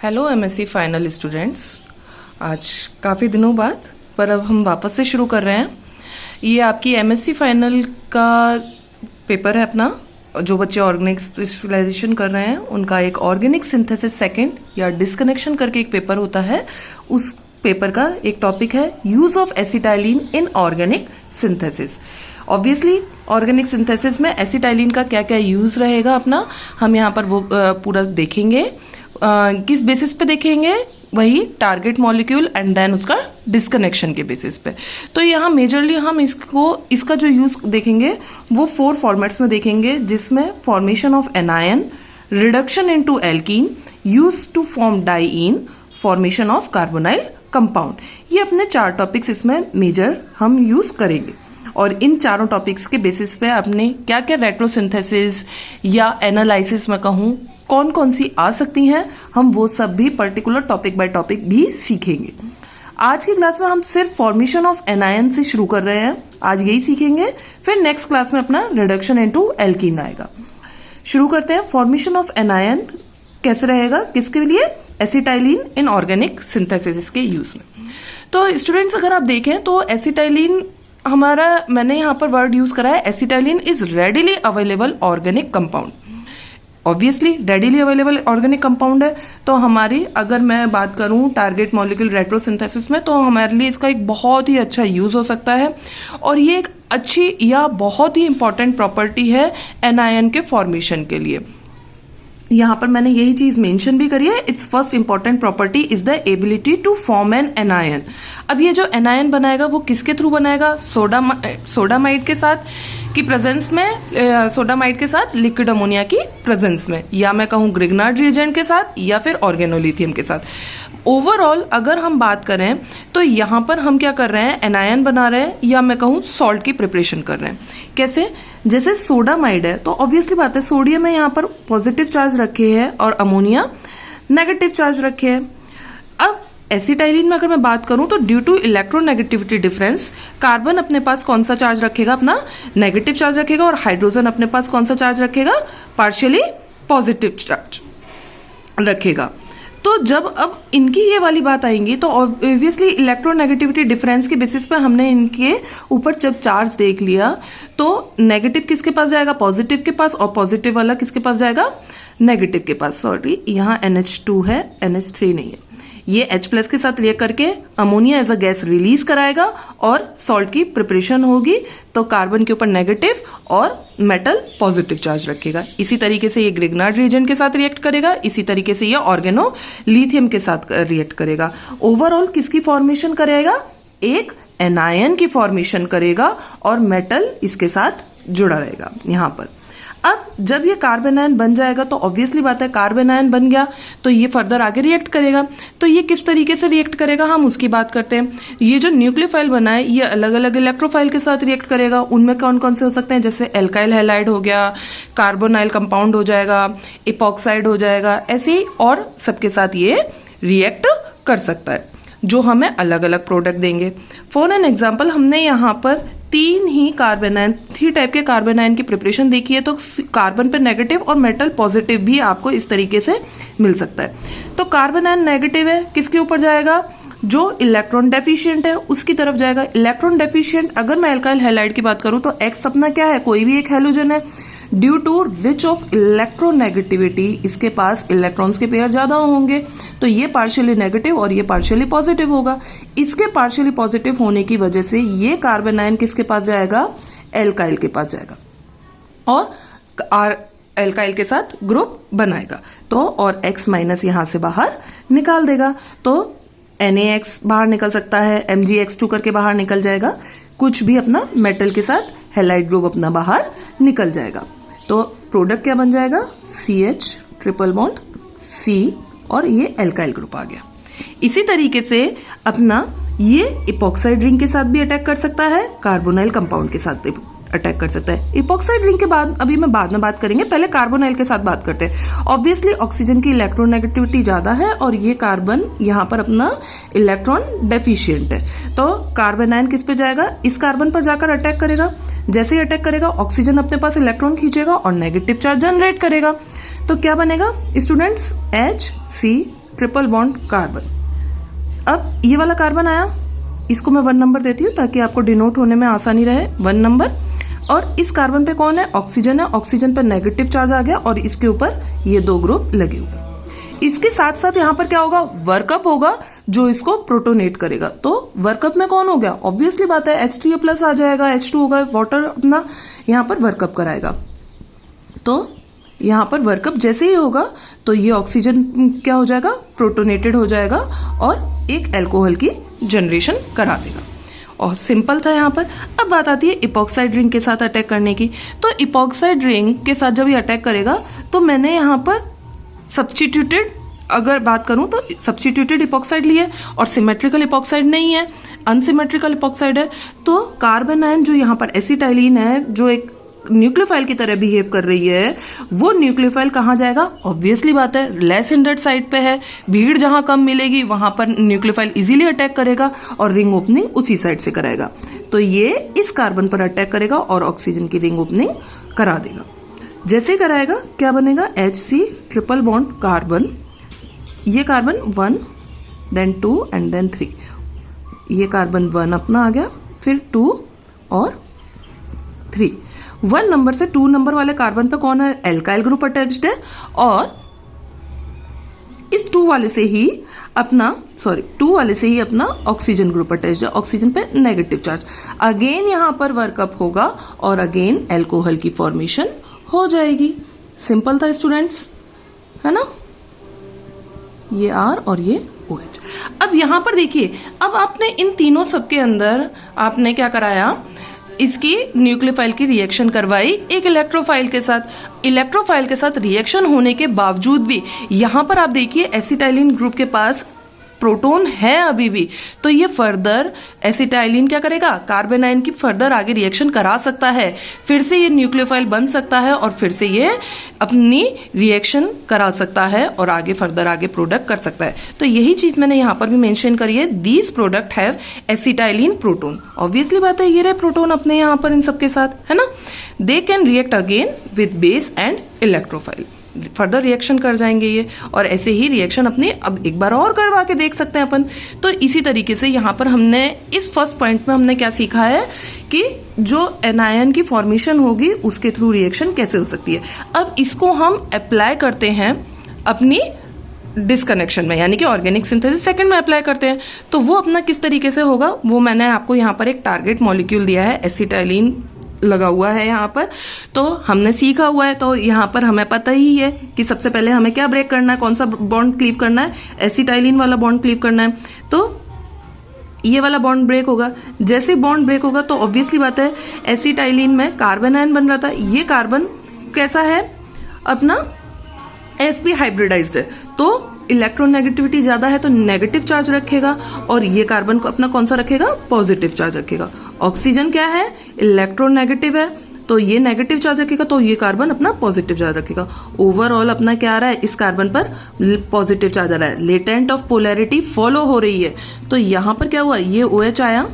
Hello MSc final students. आज काफ़ी दिनों बाद पर अब हम वापस से शुरू कर रहे हैं। ये आपकी एमएससी फाइनल का पेपर है अपना। जो बच्चे ऑर्गेनिक स्पेशलाइजेशन कर रहे हैं उनका एक ऑर्गेनिक सिंथेसिस सेकंड या डिस्कनेक्शन करके एक पेपर होता है। उस पेपर का एक टॉपिक है use of acetylene in organic synthesis. Obviously organic synthesis में एसिटाइलिन का क्या क्या यूज रहेगा अपना, हम यहाँ पर वो पूरा देखेंगे। किस बेसिस पे देखेंगे? वही टारगेट मॉलिक्यूल एंड देन उसका डिस्कनेक्शन के बेसिस पे। तो यहाँ मेजरली हम इसका जो यूज देखेंगे वो 4 फॉर्मेट्स में देखेंगे, जिसमें formation of anion, reduction into alkene, use to form diene, formation of carbonyl compound. ये अपने 4 टॉपिक्स इसमें मेजर हम यूज करेंगे। और इन चारों टॉपिक्स के बेसिस पे अपने क्या क्या रेट्रोसिंथेसिस या एनालिसिस में कहूँ कौन कौन सी आ सकती हैं, हम वो सब भी पर्टिकुलर टॉपिक बाय टॉपिक भी सीखेंगे। आज की क्लास में हम सिर्फ फॉर्मेशन ऑफ एनायन से शुरू कर रहे हैं, आज यही सीखेंगे। फिर नेक्स्ट क्लास में अपना रिडक्शन इनटू एल्कीन आएगा। शुरू करते हैं। फॉर्मेशन ऑफ एनायन कैसे रहेगा, किसके लिए? एसिटाइलिन इन ऑर्गेनिक सिंथेसिस के यूज में। तो स्टूडेंट्स अगर आप देखें तो एसिटाइलिन हमारा, मैंने यहाँ पर वर्ड यूज करा है, acetylene is readily available organic compound. Obviously readily available organic compound है, तो हमारी अगर मैं बात करूं टारगेट मॉलिक्यूल रेट्रोसिंथेसिस में, तो हमारे लिए इसका एक बहुत ही अच्छा यूज हो सकता है। और ये एक अच्छी या बहुत ही इंपॉर्टेंट प्रॉपर्टी है एनायन के फॉर्मेशन के लिए। यहाँ पर मैंने यही चीज मेंशन भी करी है। It's first important property is the ability to form an anion. अब ये जो एनायन बनाएगा वो किसके थ्रू बनाएगा? सोडामाइड के साथ की प्रेजेंस में, सोडामाइड के साथ लिक्विड अमोनिया की प्रेजेंस में, या मैं कहूँ ग्रिग्नार्ड रिएजेंट के साथ, या फिर ऑर्गेनोलिथियम के साथ। ओवरऑल अगर हम बात करें तो यहाँ पर हम क्या कर रहे हैं? एनायन बना रहे हैं, या मैं कहूँ सॉल्ट की प्रिपरेशन कर रहे हैं। कैसे? जैसे सोडामाइड है तो ऑब्वियसली बात है सोडियम में यहाँ पर पॉजिटिव चार्ज रखे हैं और अमोनिया नेगेटिव चार्ज रखे हैं। अब एसिटाइलिन में अगर मैं बात करूं तो due to electronegativity difference, carbon अपने पास कौन सा चार्ज रखेगा? अपना नेगेटिव चार्ज रखेगा, और हाइड्रोजन अपने पास कौन सा चार्ज रखेगा? पार्शियली पॉजिटिव चार्ज रखेगा। तो जब अब इनकी ये वाली बात आएंगी तो ऑब्वियसली इलेक्ट्रोनेगेटिविटी डिफरेंस के बेसिस पे हमने इनके ऊपर जब चार्ज देख लिया तो नेगेटिव किसके पास जाएगा? पॉजिटिव के पास, और पॉजिटिव वाला किसके पास जाएगा? नेगेटिव के पास। सॉरी, यहाँ NH2 है, NH3 नहीं है। ये H+ के साथ रिएक्ट करके ammonia as a gas release कराएगा और सॉल्ट की प्रिपरेशन होगी, तो कार्बन के ऊपर नेगेटिव और मेटल पॉजिटिव चार्ज रखेगा। इसी तरीके से ये ग्रिग्नार्ड रिएजेंट के साथ रिएक्ट करेगा, इसी तरीके से ये ऑर्गेनोलिथियम के साथ रिएक्ट करेगा। ओवरऑल किसकी फॉर्मेशन करेगा? एक एनायन की फॉर्मेशन करेगा और मेटल इसके साथ जुड़ा रहेगा यहाँ पर। अब जब ये कार्बन आयन बन जाएगा तो ऑब्वियसली बात है कार्बन आयन बन गया तो ये फर्दर आगे रिएक्ट करेगा। तो ये किस तरीके से रिएक्ट करेगा हम उसकी बात करते हैं। ये जो न्यूक्लियोफाइल बना है ये अलग अलग इलेक्ट्रोफाइल के साथ रिएक्ट करेगा। उनमें कौन कौन से हो सकते हैं? जैसे एल्काइल हैलाइड हो गया, कार्बोनाइल कंपाउंड हो जाएगा, इपॉक्साइड हो जाएगा, ऐसे ही और सबके साथ ये रिएक्ट कर सकता है जो हमें अलग अलग प्रोडक्ट देंगे। फॉर एन एग्जाम्पल हमने यहाँ पर 3 टाइप के कार्बन आयन की प्रिपरेशन देखी है, तो कार्बन पे नेगेटिव और मेटल पॉजिटिव भी आपको इस तरीके से मिल सकता है। तो कार्बन आयन नेगेटिव है, किसके ऊपर जाएगा? जो इलेक्ट्रॉन डेफिशिएंट है उसकी तरफ जाएगा। इलेक्ट्रॉन डेफिशिएंट अगर मैं एल्काइल हैलाइड की बात करूं तो X अपना क्या है? कोई भी एक हैलोजन है। Due to rich of electronegativity इसके पास इलेक्ट्रॉन्स के पेयर ज्यादा होंगे, तो ये पार्शियली नेगेटिव और ये पार्शियली पॉजिटिव होगा। इसके पार्शियली पॉजिटिव होने की वजह से ये कार्बन आयन किसके पास जाएगा? एल्काइल के पास जाएगा और एल्काइल के साथ ग्रुप बनाएगा। तो और X- यहां से बाहर निकाल देगा, तो NaX बाहर निकल सकता है, MgX2 करके बाहर निकल जाएगा। कुछ भी अपना मेटल के साथ हैलाइड ग्रुप अपना बाहर निकल जाएगा। तो प्रोडक्ट क्या बन जाएगा? CH ट्रिपल बॉन्ड C और ये एल्काइल ग्रुप आ गया। इसी तरीके से अपना ये इपॉक्साइड रिंग के साथ भी अटैक कर सकता है, कार्बोनाइल कंपाउंड के साथ अटैक कर सकता है। इपॉक्साइड रिंग के बाद अभी मैं बाद में बात करेंगे, पहले कार्बोनाइल के साथ बात करते हैं। ऑब्वियसली ऑक्सीजन की इलेक्ट्रोनेगेटिविटी ज्यादा है और ये कार्बन यहाँ पर अपना इलेक्ट्रॉन डेफिशिएंट है, तो कार्बन आयन किस पे जाएगा? इस कार्बन पर जाकर अटैक करेगा। जैसे ही अटैक करेगा ऑक्सीजन अपने पास इलेक्ट्रॉन खींचेगा और नेगेटिव चार्ज जनरेट करेगा। तो क्या बनेगा students? HCl triple bond carbon. अब ये वाला कार्बन आया, इसको मैं 1 नंबर देती हूँ ताकि आपको डिनोट होने में आसानी रहे, 1 नंबर। और इस कार्बन पे कौन है? ऑक्सीजन है। ऑक्सीजन पे नेगेटिव चार्ज आ गया और इसके ऊपर ये 2 ग्रुप लगे हुए। इसके साथ साथ यहाँ पर क्या होगा? वर्कअप होगा जो इसको प्रोटोनेट करेगा। तो वर्कअप में कौन हो गया? ऑब्वियसली बात है H3+ आ जाएगा, H2 होगा, वाटर अपना यहाँ पर वर्कअप कराएगा। तो यहाँ पर वर्कअप जैसे ही होगा तो ये ऑक्सीजन क्या हो जाएगा? प्रोटोनेटेड हो जाएगा और एक एल्कोहल की जनरेशन करा देगा। और सिंपल था यहाँ पर। अब बात आती है इपॉक्साइड रिंग के साथ अटैक करने की। तो इपॉक्साइड रिंग के साथ जब ये अटैक करेगा तो मैंने यहाँ पर सब्स्टिट्यूटेड, अगर बात करूं तो सब्स्टिट्यूटेड इपॉक्साइड लिए और सिमेट्रिकल इपॉक्साइड नहीं है, अनसिमेट्रिकल इपॉक्साइड है। तो कार्बन आयन जो यहाँ पर एसिटाइलिन है, जो एक न्यूक्लियोफाइल की तरह बिहेव कर रही है, वो न्यूक्लियोफाइल कहाँ जाएगा? ऑब्वियसली बात है लेस हिंडर्ड साइड पे है, भीड़ जहां कम मिलेगी वहां पर न्यूक्लियोफाइल इजीली अटैक करेगा और रिंग ओपनिंग उसी साइड से कराएगा। तो ये इस कार्बन पर अटैक करेगा और ऑक्सीजन की रिंग ओपनिंग करा देगा। जैसे कराएगा क्या बनेगा? Hc triple bond carbon. ये कार्बन 1, देन 2 एंड देन 3। ये कार्बन 1 अपना आ गया, फिर 2 और 3। 1 नंबर से 2 नंबर वाले कार्बन पे कौन है? एल्काइल ग्रुप अटैच्ड है। और इस 2 वाले से ही अपना ऑक्सीजन ग्रुप अटैच्ड है। ऑक्सीजन पे नेगेटिव चार्ज, अगेन यहां पर वर्कअप होगा और अगेन एल्कोहल की फॉर्मेशन हो जाएगी। सिंपल था स्टूडेंट्स, है ना? ये R और ये OH। अब यहां पर देखिए, अब आपने इन तीनों सबके अंदर आपने क्या कराया? इसकी न्यूक्लियोफाइल की रिएक्शन करवाई एक इलेक्ट्रोफाइल के साथ। इलेक्ट्रोफाइल के साथ रिएक्शन होने के बावजूद भी यहां पर आप देखिए एसिटाइलिन ग्रुप के पास प्रोटॉन है अभी भी, तो ये फर्दर एसिटाइलिन क्या करेगा? कार्बन आयन की फर्दर आगे रिएक्शन करा सकता है, फिर से ये न्यूक्लियोफाइल बन सकता है और फिर से ये अपनी रिएक्शन करा सकता है और आगे फर्दर आगे प्रोडक्ट कर सकता है। तो यही चीज मैंने यहाँ पर भी मेंशन करी है, these product have acetylene proton. Obviously बात है ये रहे प्रोटोन अपने यहाँ पर इन सबके साथ, है ना? They can react again with base and electrophile, further reaction कर जाएंगे ये, और ऐसे ही रिएक्शन अपने अब एक बार और करवा के देख सकते हैं अपन। तो इसी तरीके से यहाँ पर हमने इस फर्स्ट पॉइंट में हमने क्या सीखा है कि जो एनायन की फॉर्मेशन होगी उसके थ्रू रिएक्शन कैसे हो सकती है। अब इसको हम अप्लाई करते हैं अपनी डिस्कनेक्शन में, यानी कि ऑर्गेनिक सिंथेसिस सेकंड में अप्लाई करते हैं। तो वो अपना किस तरीके से होगा वो मैंने आपको यहाँ पर एक टारगेट मॉलिक्यूल दिया है, एसिटाइलिन लगा हुआ है यहाँ पर, तो हमने सीखा हुआ है। तो यहाँ पर हमें पता ही है कि सबसे पहले हमें क्या ब्रेक करना है, कौन सा बॉन्ड क्लीव करना है? एसिटाइलिन वाला बॉन्ड क्लीव करना है। तो ये वाला बॉन्ड ब्रेक होगा। जैसे बॉन्ड ब्रेक होगा तो ऑब्वियसली बात है एसिटाइलिन में कार्बन आयन बन रहा था, ये कार्बन कैसा है? अपना sp हाइब्रिडाइज्ड है, तो इलेक्ट्रोनेगेटिविटी ज्यादा है तो नेगेटिव चार्ज रखेगा, और ये कार्बन को अपना कौन सा रखेगा? पॉजिटिव चार्ज रखेगा। ऑक्सीजन क्या है? इलेक्ट्रोनेगेटिव है, तो ये नेगेटिव चार्ज रखेगा, तो ये कार्बन अपना पॉजिटिव चार्ज रखेगा। ओवरऑल अपना क्या आ रहा है? इस कार्बन पर पॉजिटिव चार्ज आ रहा है, लेटेंट ऑफ पोलैरिटी फॉलो हो रही है। तो यहां पर क्या हुआ? ये OH आया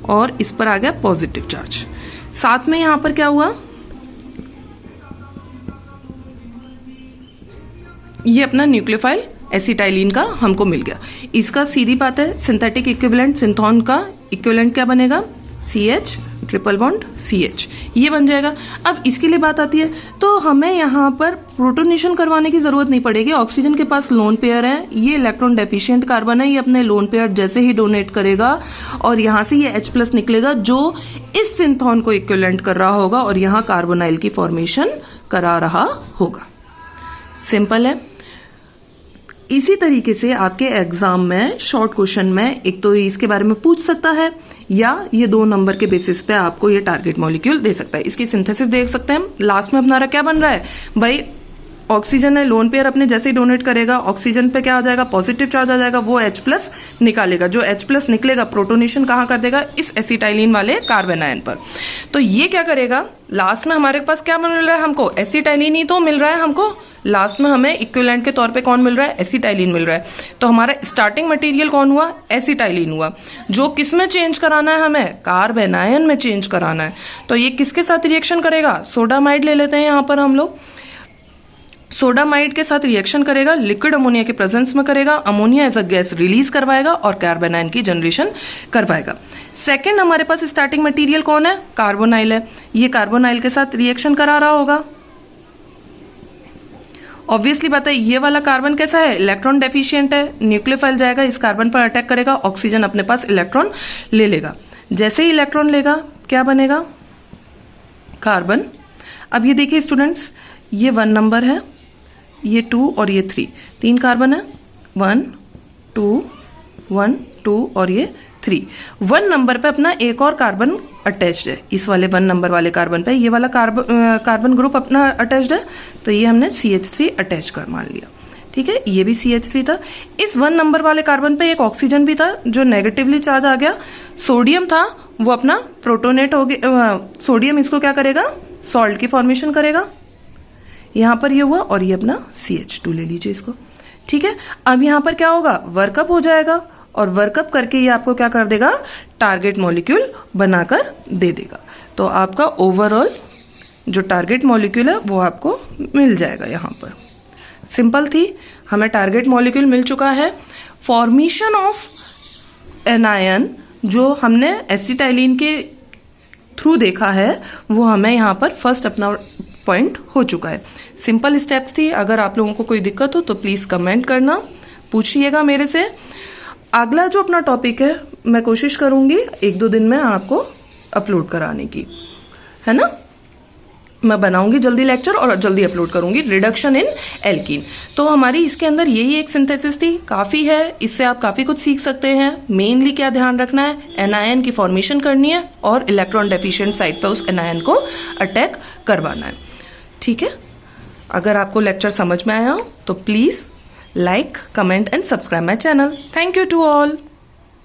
और इस पर आ गया पॉजिटिव चार्ज। साथ में यहां पर क्या हुआ? ये अपना न्यूक्लियोफाइल एसिटाइलिन का हमको मिल गया। इसका सीधी बात है सिंथेटिक इक्विवेलेंट, सिंथोन का इक्विवेलेंट क्या बनेगा? CH ट्रिपल बॉन्ड CH, ये बन जाएगा। अब इसके लिए बात आती है तो हमें यहाँ पर प्रोटोनेशन करवाने की जरूरत नहीं पड़ेगी। ऑक्सीजन के पास लोन पेयर है, ये इलेक्ट्रॉन डेफिशिएंट कार्बन है, ये अपने लोन पेयर जैसे ही डोनेट करेगा और यहाँ से ये H+ निकलेगा जो इस सिंथोन को इक्विवेलेंट कर रहा होगा और यहाँ कार्बोनाइल की फॉर्मेशन करा रहा होगा। सिंपल है। इसी तरीके से आपके एग्जाम में शॉर्ट क्वेश्चन में एक तो इसके बारे में पूछ सकता है, या ये 2 नंबर के बेसिस पे आपको ये टारगेट मॉलिक्यूल दे सकता है। इसकी सिंथेसिस देख सकते हैं। लास्ट में अपना क्या बन रहा है भाई? ऑक्सीजन है, लोन पेयर अपने जैसे ही डोनेट करेगा ऑक्सीजन पे क्या हो जाएगा? पॉजिटिव चार्ज आ जाएगा, वो H+ निकालेगा। जो H+ निकलेगा प्रोटोनेशन कहाँ कर देगा? इस एसिटाइलिन वाले कार्बन आयन पर। तो ये क्या करेगा? लास्ट में हमारे पास क्या मिल रहा है हमको? एसिटाइलिन ही तो मिल रहा है हमको। लास्ट में हमें इक्विवेलेंट के तौर पे कौन मिल रहा है? एसिटाइलिन मिल रहा है। तो हमारा स्टार्टिंग मटेरियल कौन हुआ? एसिटाइलिन हुआ, जो किस में चेंज कराना है? हमें कार्बन आयन में चेंज कराना है। तो ये किसके साथ रिएक्शन करेगा? सोडामाइड ले लेते हैं यहाँ पर हम लोग। सोडामाइड के साथ रिएक्शन करेगा, लिक्विड अमोनिया के प्रेजेंस में करेगा, ammonia as a gas release करवाएगा और कार्बन आयन की जनरेशन करवाएगा। सेकंड हमारे पास स्टार्टिंग मटेरियल कौन है? कार्बोनाइल है। ये कार्बोनाइल के साथ रिएक्शन करा रहा होगा। ऑब्वियसली बात है, ये वाला कार्बन कैसा है? इलेक्ट्रॉन डेफिशिएंट है। न्यूक्लियोफाइल जाएगा, इस कार्बन पर अटैक करेगा, ऑक्सीजन अपने पास इलेक्ट्रॉन ले लेगा। जैसे ही इलेक्ट्रॉन लेगा क्या बनेगा? कार्बन। अब ये देखिए स्टूडेंट्स, ये 1 नंबर है, ये 2 और ये 3, 3 कार्बन है। 1 2 और ये 3। 1 नंबर पे अपना एक और कार्बन अटैच्ड है, इस वाले 1 नंबर वाले कार्बन पे ये वाला कार्बन ग्रुप अपना अटैच्ड है, तो ये हमने CH3 अटैच कर मान लिया। ठीक है, ये भी CH3 था। इस 1 नंबर वाले कार्बन पे एक ऑक्सीजन भी था जो नेगेटिवली चार्ज आ गया। सोडियम था, वो अपना प्रोटोनेट हो गया। सोडियम इसको क्या करेगा? सॉल्ट की फॉर्मेशन करेगा। यहां पर ये हुआ और ये अपना CH2 ले लीजिए इसको। ठीक है, अब यहां पर क्या होगा? वर्कअप हो जाएगा और वर्कअप करके ये आपको क्या कर देगा? टारगेट मॉलिक्यूल बनाकर दे देगा। तो आपका ओवरऑल जो टारगेट मॉलिक्यूल है वो आपको मिल जाएगा। यहां पर सिंपल थी, हमें टारगेट मॉलिक्यूल मिल चुका है। फॉर्मेशन ऑफ एनायन जो हमने एसिटाइलिन के थ्रू देखा है वो हमें यहाँ पर फर्स्ट अपना पॉइंट हो चुका है। सिंपल स्टेप्स थी। अगर आप लोगों को कोई दिक्कत हो तो प्लीज कमेंट करना, पूछिएगा मेरे से। अगला जो अपना टॉपिक है मैं कोशिश करूंगी 1-2 दिन में आपको अपलोड कराने की, है ना। मैं बनाऊंगी जल्दी लेक्चर और जल्दी अपलोड करूंगी। रिडक्शन इन एल्कीन, तो हमारी इसके अंदर यही एक सिंथेसिस थी, काफ़ी है। इससे आप काफ़ी कुछ सीख सकते हैं। मेनली क्या ध्यान रखना है? एनायन की फॉर्मेशन करनी है और इलेक्ट्रॉन डेफिशिएंट साइट पर उस एनायन को अटैक करवाना है। ठीक है, अगर आपको लेक्चर समझ में आया हो तो please like, comment and subscribe my channel. Thank you to all.